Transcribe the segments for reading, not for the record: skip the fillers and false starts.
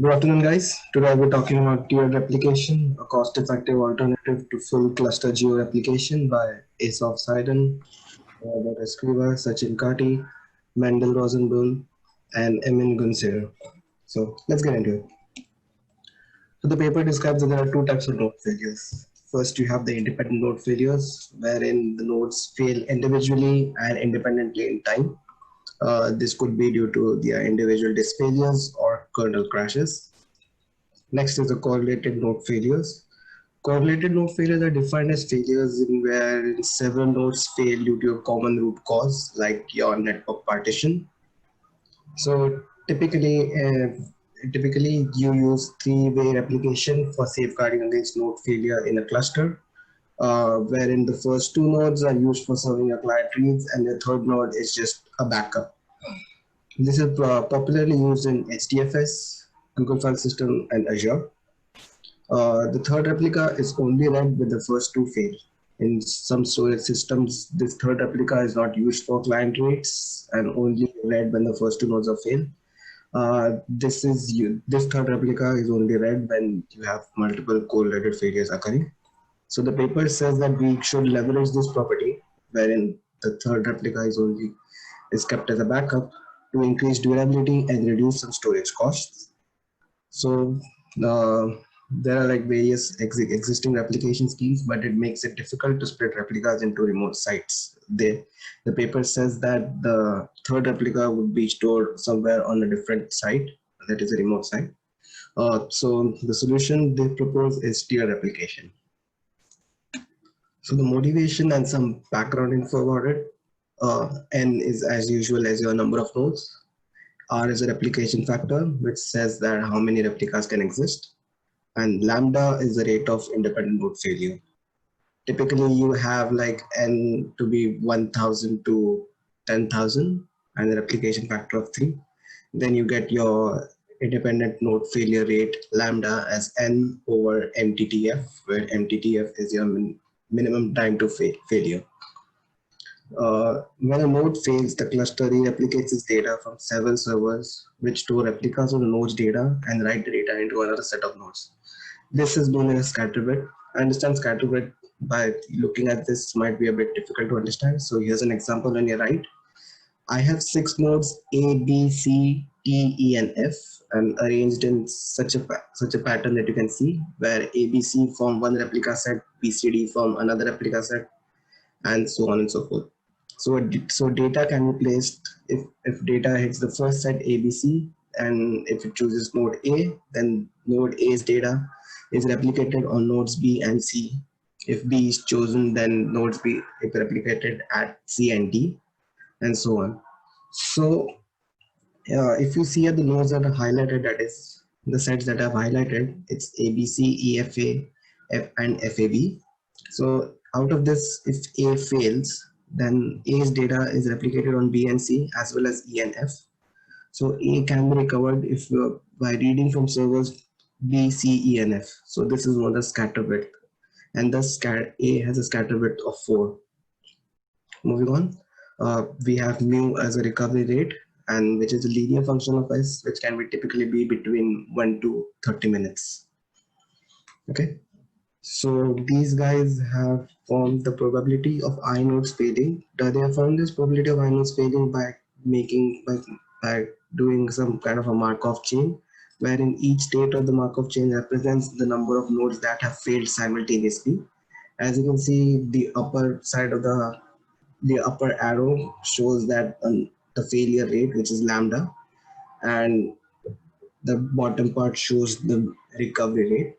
Good afternoon, guys. Today we're talking about tiered replication, a cost-effective alternative to full cluster geo-replication by Asav Sidon, Robert Escriva, Sachin Kati, Mendel Rosenbull, and Emin Gunser. So let's get into it. So the paper describes that there are two types of node failures. First, you have the independent node failures, wherein the nodes fail individually and independently in time. This could be due to their individual disk failures or kernel crashes. Next is the correlated node failures. Correlated node failures are defined as failures in where several nodes fail due to a common root cause, like your network partition. So typically you use three-way replication for safeguarding against node failure in a cluster, wherein the first two nodes are used for serving your client reads, and the third node is just a backup. This is popularly used in HDFS, Google File System, and Azure. The third replica is only read when the first two fail. In some storage systems, this third replica is not used for client rates and only read when the first two nodes are failed. This third replica is only read when you have multiple correlated failures occurring. So the paper says that we should leverage this property, wherein the third replica is kept as a backup to increase durability and reduce some storage costs. So uh, there are like various existing replication schemes, but it makes it difficult to split replicas into remote sites. The paper says that the third replica would be stored somewhere on a different site, that is a remote site. So the solution they propose is tier replication. So the motivation and some background info about it. N is as usual as your number of nodes. R is a replication factor, which says that how many replicas can exist. And lambda is the rate of independent node failure. Typically, you have like N to be 1000 to 10,000 and the replication factor of 3. Then you get your independent node failure rate lambda as N over MTTF, where MTTF is your minimum time to failure. When a node fails, the cluster re-replicates its data from several servers, which store replicas of the node's data and write the data into another set of nodes. This is known as scatterbit. I understand scatterbit by looking at this might be a bit difficult to understand. So here's an example on your right. I have 6 nodes A, B, C, E, E, and F, and arranged in such a pattern that you can see, where A, B, C form one replica set, B, C, D form another replica set, and so on and so forth. So data can be placed if data hits the first set ABC, and if it chooses node A, then node A's data is replicated on nodes B and C. If B is chosen, then nodes B is replicated at C and D, and so on. So if you see at the nodes that are highlighted, that is the sets that I've highlighted, it's ABC, EFA, F, and FAB. So out of this, if A fails, then A's data is replicated on B and C as well as E and F. So A can be recovered if by reading from servers B, C, E, and F. So this is known as scatter width, and thus A has a scatter width of 4. Moving on, we have mu as a recovery rate, and which is a linear function of S, which can be typically be between 1 to 30 minutes. Okay. So these guys have formed the probability of I nodes failing. They have found this probability of I nodes failing by doing some kind of a Markov chain, wherein each state of the Markov chain represents the number of nodes that have failed simultaneously. As you can see, the upper side of the upper arrow shows that the failure rate, which is lambda, and the bottom part shows the recovery rate.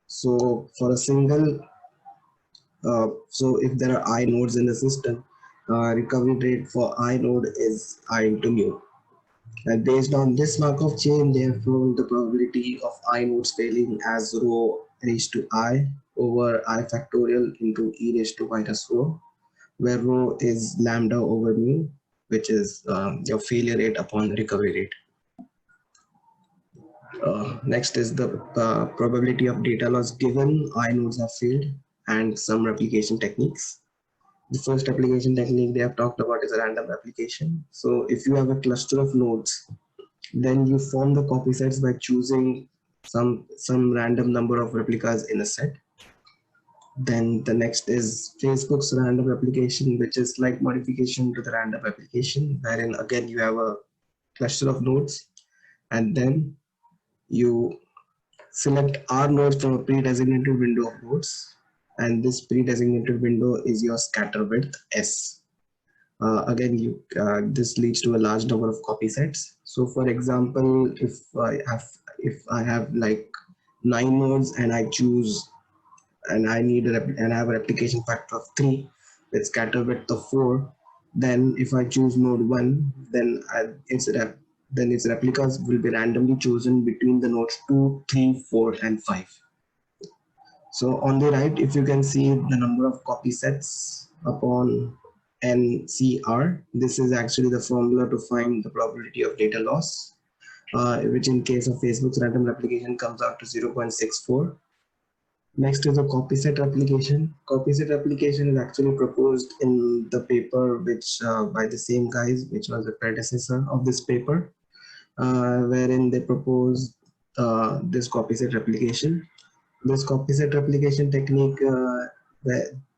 So for a single so if there are I nodes in the system, recovery rate for I node is I into mu. And based on this Markov chain, they have found the probability of I nodes failing as rho raised to I over I factorial into e raised to minus rho, where rho is lambda over mu, which is your failure rate upon recovery rate. Next is the probability of data loss given I nodes have failed and some replication techniques. The first application technique they have talked about is a random replication. So if you have a cluster of nodes, then you form the copy sets by choosing some random number of replicas in a set. Then the next is Facebook's random replication, which is like modification to the random application, wherein again you have a cluster of nodes, and then you select R nodes from a pre-designated window of nodes, and this pre-designated window is your scatter width S. Again, this leads to a large number of copy sets. So, for example, if I have like 9 nodes and I choose and I need and I have a replication factor of 3 with scatter width of 4, then if I choose node 1, then its replicas will be randomly chosen between the nodes 2, 3, 4, and 5. So on the right, if you can see the number of copy sets upon NCR, this is actually the formula to find the probability of data loss, which in case of Facebook's random replication comes out to 0.64. Next is a copy set replication. Copy set replication is actually proposed in the paper which by the same guys, which was the predecessor of this paper, wherein they proposed this copy set replication. This copy set replication technique,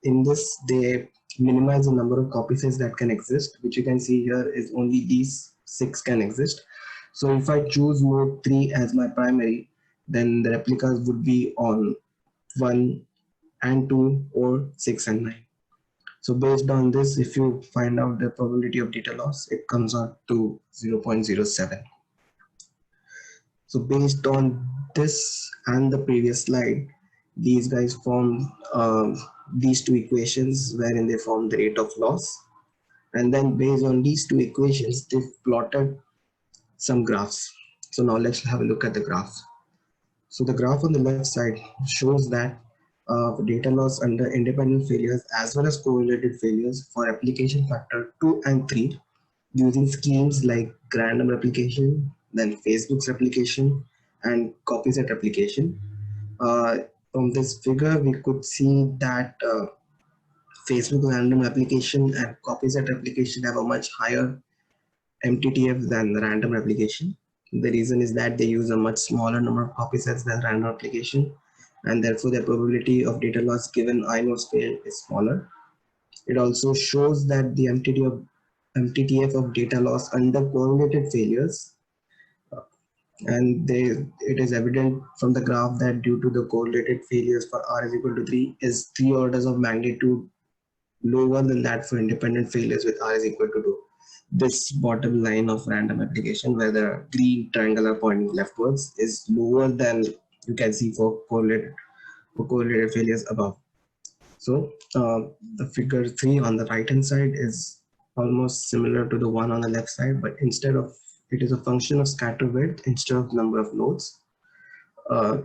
in this they minimize the number of copy sets that can exist, which you can see here is only these 6 can exist. So if I choose node 3 as my primary, then the replicas would be on 1 and 2 or 6 and 9. So based on this, if you find out the probability of data loss, it comes out to 0.07. So based on this and the previous slide, these guys formed these two equations wherein they form the rate of loss. And then based on these two equations, they've plotted some graphs. So now let's have a look at the graph. So the graph on the left side shows that data loss under independent failures as well as correlated failures for application factor 2 and 3 using schemes like random replication, then Facebook's replication, and copy set replication. From this figure, we could see that Facebook random replication and copy set replication have a much higher MTTF than random replication. The reason is that they use a much smaller number of copy sets than random replication, and therefore the probability of data loss given inode scale is smaller. It also shows that the MTTF of data loss under correlated failures, and it is evident from the graph that due to the correlated failures for R is equal to 3 is 3 orders of magnitude lower than that for independent failures with R is equal to 2. This bottom line of random application where the green triangle are pointing leftwards is lower than you can see for correlated failures above. So the figure 3 on the right hand side is almost similar to the one on the left side, but instead of it is a function of scatter width instead of number of nodes.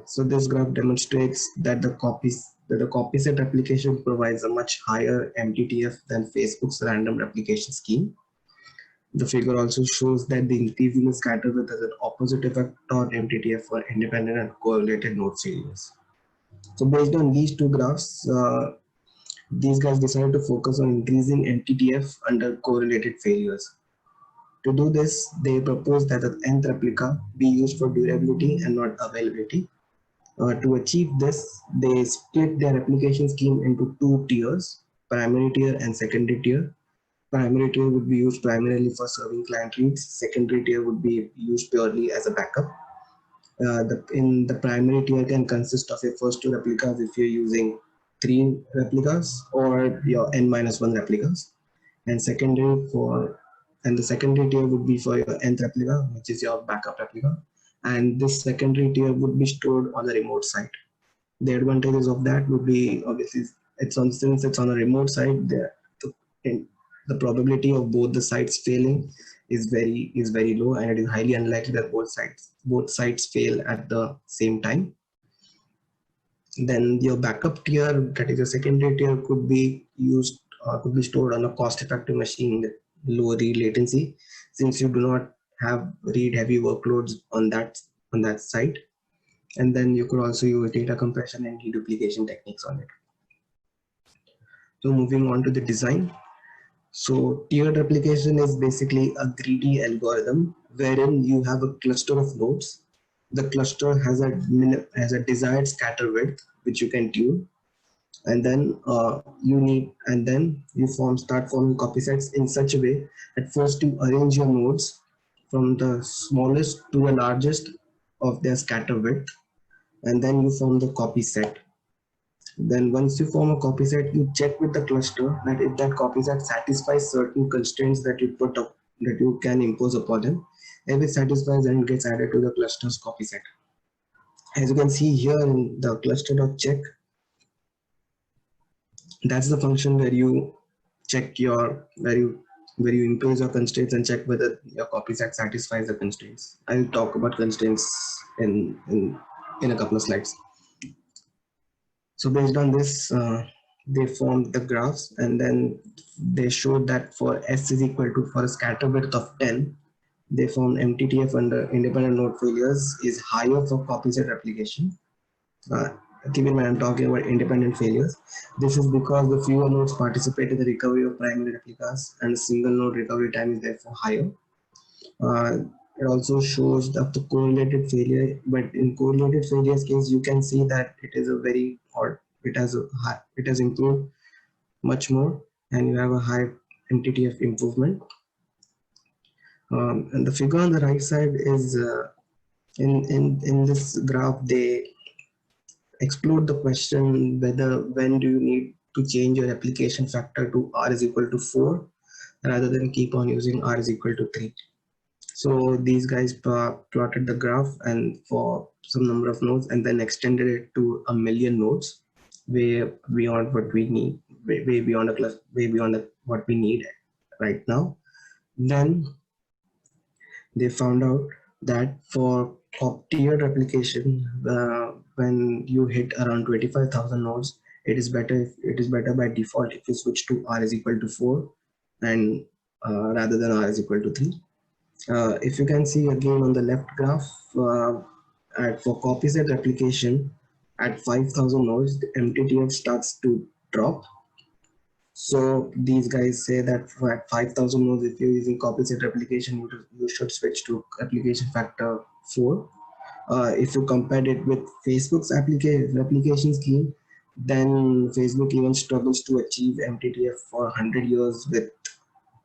So this graph demonstrates that the copy set replication provides a much higher MTTF than Facebook's random replication scheme. The figure also shows that the increase in the scatter width has an opposite effect on MTTF for independent and correlated node failures. So based on these two graphs, these guys decided to focus on increasing MTTF under correlated failures. To do this, they proposed that the nth replica be used for durability and not availability. To achieve this, they split their replication scheme into 2 tiers, primary tier and secondary tier. Primary tier would be used primarily for serving client reads. Secondary tier would be used purely as a backup. In the primary tier can consist of your first 2 replicas if you're using 3 replicas or your n-1 replicas, and the secondary tier would be for your nth replica, which is your backup replica, and this secondary tier would be stored on the remote site. The advantages of that would be obviously since it's on a remote site, the probability of both the sites failing is very low, and it is highly unlikely that both sites fail at the same time. Then your backup tier, that is your secondary tier, could be stored on a cost-effective machine with low read latency, since you do not have read heavy workloads on that site. And then you could also use data compression and deduplication techniques on it. So moving on to the design. So tiered replication is basically a greedy algorithm wherein you have a cluster of nodes, the cluster has a desired scatter width which you can tune, and then you start forming copy sets in such a way that first you arrange your nodes from the smallest to the largest of their scatter width, and then you form the copy set. Then once you form a copy set, you check with the cluster that if that copy set satisfies certain constraints that you put up, that you can impose upon them. If it satisfies, then it gets added to the cluster's copy set. As you can see here in the cluster.check, that's the function where you check your where you impose your constraints and check whether your copy set satisfies the constraints. I'll talk about constraints in a couple of slides. So based on this, they formed the graphs, and then they showed that for S is equal to, for a scatter width of 10, they found MTTF under independent node failures is higher for copy set replication. Uh, Keep in mind, I'm talking about independent failures. This is because the fewer nodes participate in the recovery of primary replicas, and a single node recovery time is therefore higher. It also shows that the correlated failure, but in correlated failures case, you can see that it is a very, or it has it has improved much more, and you have a high MTTF improvement. And the figure on the right side is in this graph, they explore the question whether when do you need to change your application factor to R is equal to 4 rather than keep on using R is equal to 3. So these guys plotted the graph and for some number of nodes, and then extended it to 1,000,000 nodes, way beyond what we need, way beyond a class, way beyond what we need right now. Then they found out that for tiered application, when you hit around 25,000 nodes, it is better by default if you switch to R is equal to 4 and rather than R is equal to 3. If you can see again on the left graph, for copy set replication at 5,000 nodes, the MTTF starts to drop. So these guys say that for at 5,000 nodes, if you're using copy set replication, you should switch to application factor 4. If you compare it with Facebook's replication scheme, then Facebook even struggles to achieve MTTF for 100 years with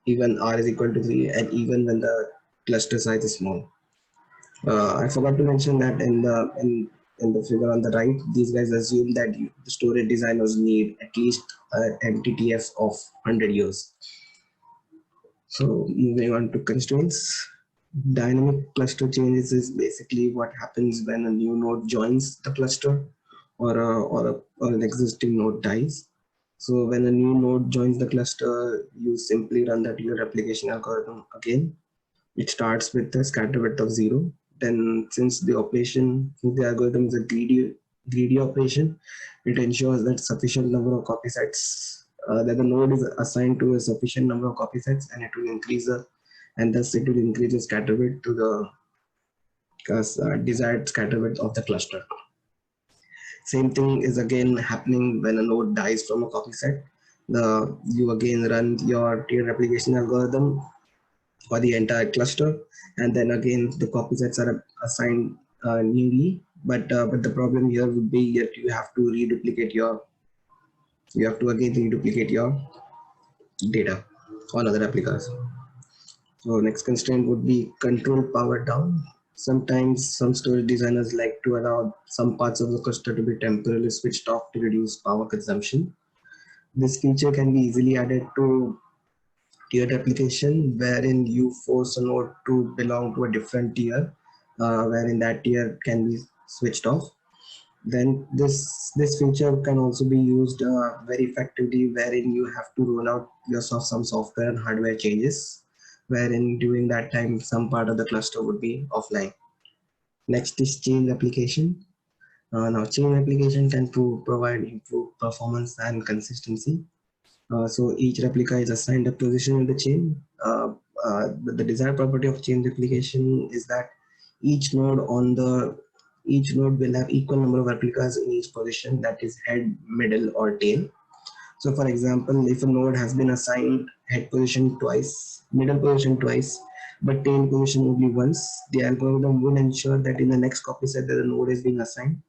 even R is equal to 3, and even when the cluster size is small. I forgot to mention that in the figure on the right, these guys assume that the storage designers need at least MTTF of 100 years. So moving on to constraints. Dynamic cluster changes is basically what happens when a new node joins the cluster, or an existing node dies. So when a new node joins the cluster, you simply run that your replication algorithm again. It starts with a scatter width of 0. Then since the algorithm is a greedy operation, it ensures that sufficient number of copy sets, that the node is assigned to a sufficient number of copy sets, and it will increase the scatter width to the desired scatter width of the cluster. Same thing is again happening when a node dies from a copy set. You again run your tiered replication algorithm for the entire cluster, and then again the copy sets are assigned newly. But the problem here would be that you have to reduplicate your data on other replicas. So next constraint would be control power down. Sometimes some storage designers like to allow some parts of the cluster to be temporarily switched off to reduce power consumption. This feature can be easily added to tiered application, wherein you force a node to belong to a different tier, wherein that tier can be switched off. Then this feature can also be used very effectively, wherein you have to roll out some software and hardware changes, wherein during that time some part of the cluster would be offline. Next is chain application. Now chain application can provide improved performance and consistency. So each replica is assigned a position in the chain. The desired property of chain replication is that each node will have equal number of replicas in each position, that is head, middle, or tail. So for example, if a node has been assigned head position twice, middle position twice, but tail position only once. The algorithm will ensure that in the next copy set that the node is being assigned,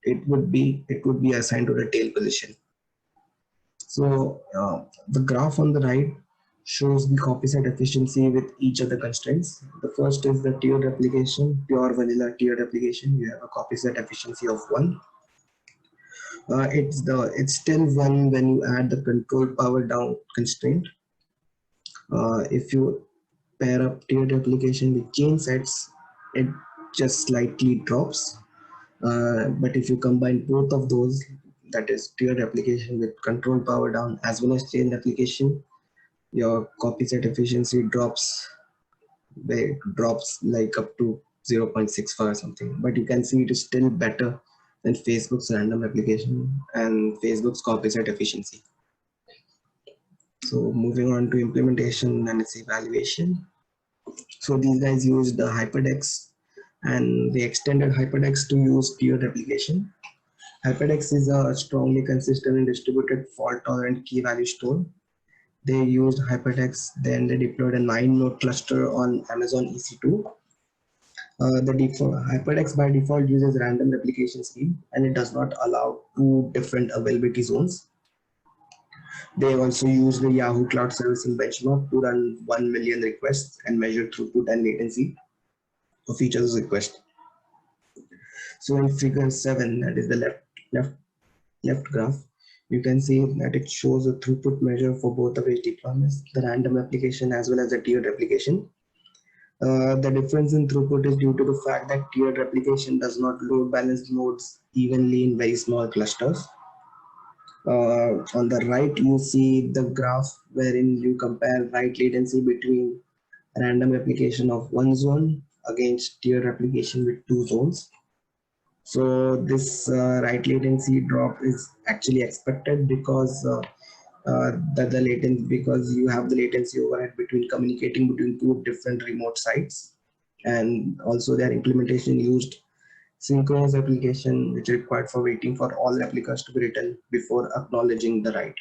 it would be assigned to the tail position. So the graph on the right shows the copy set efficiency with each of the constraints. The first is the tiered replication, pure vanilla tiered replication. You have a copy set efficiency of 1. It's still 1 when you add the control power down constraint. If you pair up tiered replication with chain sets, it just slightly drops. But if you combine both of those, that is tiered replication with control power down as well as chain replication, your copy set efficiency drops like up to 0.65 or something. But you can see it is still better than Facebook's random replication and Facebook's copy set efficiency. So moving on to implementation and its evaluation. So these guys used the HyperDex and they extended HyperDex to use tiered replication. HyperDex is a strongly consistent and distributed fault-tolerant key-value store. They used HyperDex, then they deployed a 9-node cluster on Amazon EC2. The HyperDex by default uses random replication scheme and it does not allow 2 different availability zones. They also used the Yahoo Cloud Servicing benchmark to run 1 million requests and measure throughput and latency of each other's request. So in figure 7, that is the left graph, you can see that it shows a throughput measure for both of its deployments, the random application as well as the tiered application. The difference in throughput is due to the fact that tiered replication does not load balance nodes evenly in very small clusters. On the right, you see the graph wherein you compare write latency between random application of 1 zone against tiered replication with 2 zones. So this write latency drop is actually expected because because you have the latency overhead between communicating between 2 different remote sites, and also their implementation used synchronous application, which is required for waiting for all replicas to be written before acknowledging the write.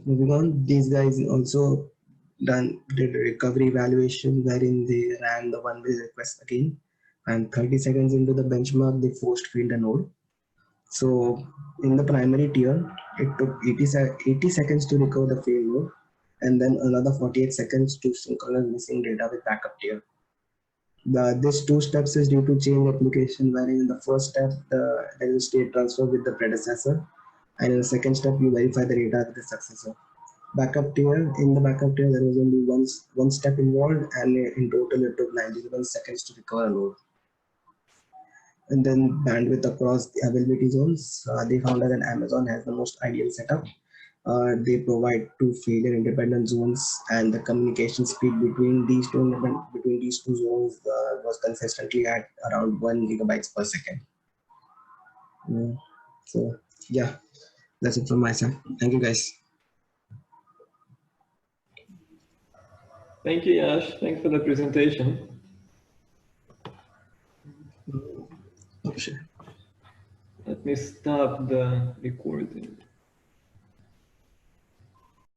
Moving on, these guys also did a recovery evaluation wherein they ran the 1 million request again, and 30 seconds into the benchmark, they forced failed a node. So in the primary tier, it took 80 seconds to recover the failed node, and then another 48 seconds to synchronize missing data with backup tier. This 2 steps is due to chain replication, wherein in the first step, there is a state transfer with the predecessor, and in the second step, you verify the data with the successor. Backup tier, in the backup tier, there was only one step involved, and in total, it took 91 seconds to recover a node. And then bandwidth across the availability zones. They found that Amazon has the most ideal setup. They provide 2 failure independent zones, and the communication speed between these two zones was consistently at around 1 gigabytes per second. So yeah, that's it from my side. Thank you, guys. Thank you, Yash. Thanks for the presentation. Oh, sure. Let me stop the recording.